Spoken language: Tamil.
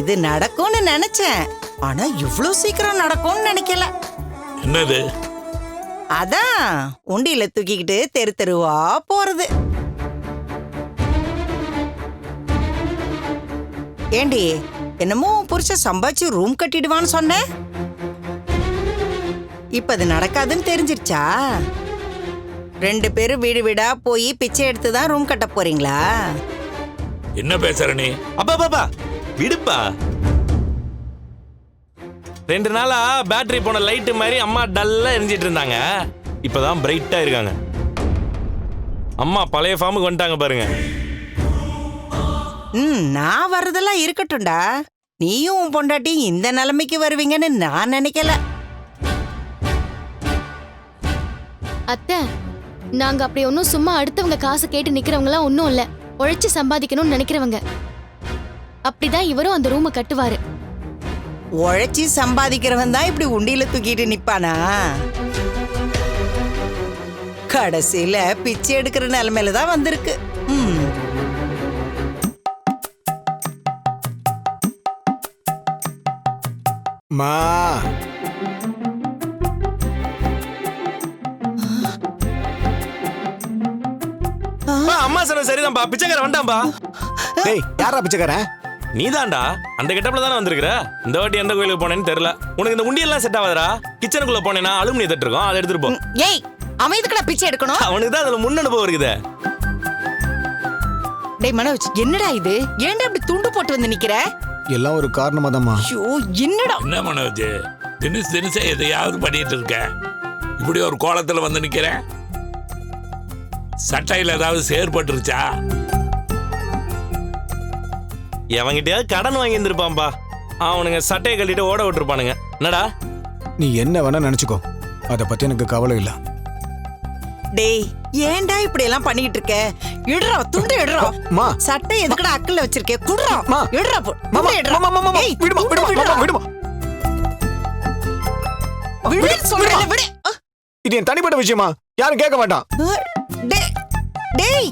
இது நடக்கும்னு நினைச்சேன். ஆனா இவ்ளோ சீக்கிரம் நடக்கும்னு நினைக்கல. என்னது? அதான் உண்டியில தூக்கிக்கிட்டு தெரு தெருவா போறது. ஏண்டி, என்னமோ புருஷன் சம்பாதிச்சு ரூம் கட்டிடுவான்னு சொன்ன, இப்ப அது நடக்காதுன்னு தெரிஞ்சிருச்சா? 2 பேரும் வீடு வீடா போய் பிச்சை எடுத்துதான் ரூம் கட்ட போறீங்களா? என்ன பேசுற நீ? அப்பா பாப்பா விடுப்பா. 2 நாளா பேட்டரி போன லைட் மாதிரி அம்மா டல்லா எரிஞ்சிட்டு இருந்தாங்க. இப்பதான் பிரைட்டா இருக்காங்க. அம்மா பழைய ஃபார்முக்கு வந்துட்டாங்க பாருங்க. நான் வர்றதெல்லாம் இருக்கட்டும்டா. நீயும் உன் பொண்டாட்டி இந்த நிலைமைக்கு வருவீங்கன்னு நான் நினைக்கல. அத்தை, நாங்க அப்படி ஒன்னும் சும்மா அடுத்தவங்க காசு கேட்டு நிக்கிறவங்களாம் ஒன்னும் இல்ல. உழைச்சு சம்பாதிக்கணும்னு நினைக்கிறவங்க. அப்படிதான் இவரும் அந்த ரூமை கட்டுவாரு. உழைச்சி சம்பாதிக்கிறவன் தான் இப்படி உண்டியில தூக்கிட்டு நிப்பானா? கடைசியில பிச்சை எடுக்கிற நிலைமையில தான் வந்திருக்கு. மா அம்மா சொன்ன சரிதான்பா. பிச்சைக்கார வந்தான்பா. டேய், யாரா பிச்சைக்காரன்? நீதான்டா. அந்த கெட்டப்ல தானே வந்திருக்கிற. இந்த வாட்டி எந்த கோயிலுக்கு போனேன்னு தெரியல. உனக்கு இந்த உண்டியெல்லாம் செட் ஆகாதடா. கிச்சனுக்குள்ள போனேன்னா அலுமினிய தட்டு இருக்கும், அதை எடுத்துட்டு போ. ஏய், அவன் எதுக்குடா பிச்சை எடுக்கணும்? அவனுக்கு தான் அதுல முன் அனுபவம் இருக்குதே. டேய் மனோஜ், என்னடா இது? ஏன்டா இப்படி துண்டு போட்டு வந்து நிக்கிற? எல்லாம் ஒரு காரணமாதாம்மா. ஐயோ, என்னடா? என்ன மனோஜ், தினசு எதையாவது பண்ணிட்டு இருக்க? இப்படி ஒரு கோலத்துல வந்து நிக்கிறேன். சட்டையில ஏதாவது செயற்பட்டுருச்சா? எவங்கிட்டயாவது கடன் வாங்கி இருந்திருப்பான்பா. அவனுங்க சட்டையை கட்டிட்டு ஓட விட்டுருப்பானுங்க. என்னடா? நீ என்ன வேணா நினைச்சுக்கோ, அத பத்தி எனக்கு கவலை இல்ல. டேய், ஏன்டா இப்படி எல்லாம் பண்ணிட்டு இருக்க? இடுறா, துண்டு இடுறா. மா, சட்டை எதுக்குடா அக்கல்ல வச்சிருக்கே? குடுறா. மா, இடுறா, மாமா, இடுறா. மாமா, மாமா, ஏய், விடுமா, துண்டு விடுமா, மாமா, விடுமா. விடுன்னு சொல்றேன்ல, விடு. இது என் தனிப்பட்ட விஷயமா, யாரும் கேட்க வேண்டாம். டேய், டேய்,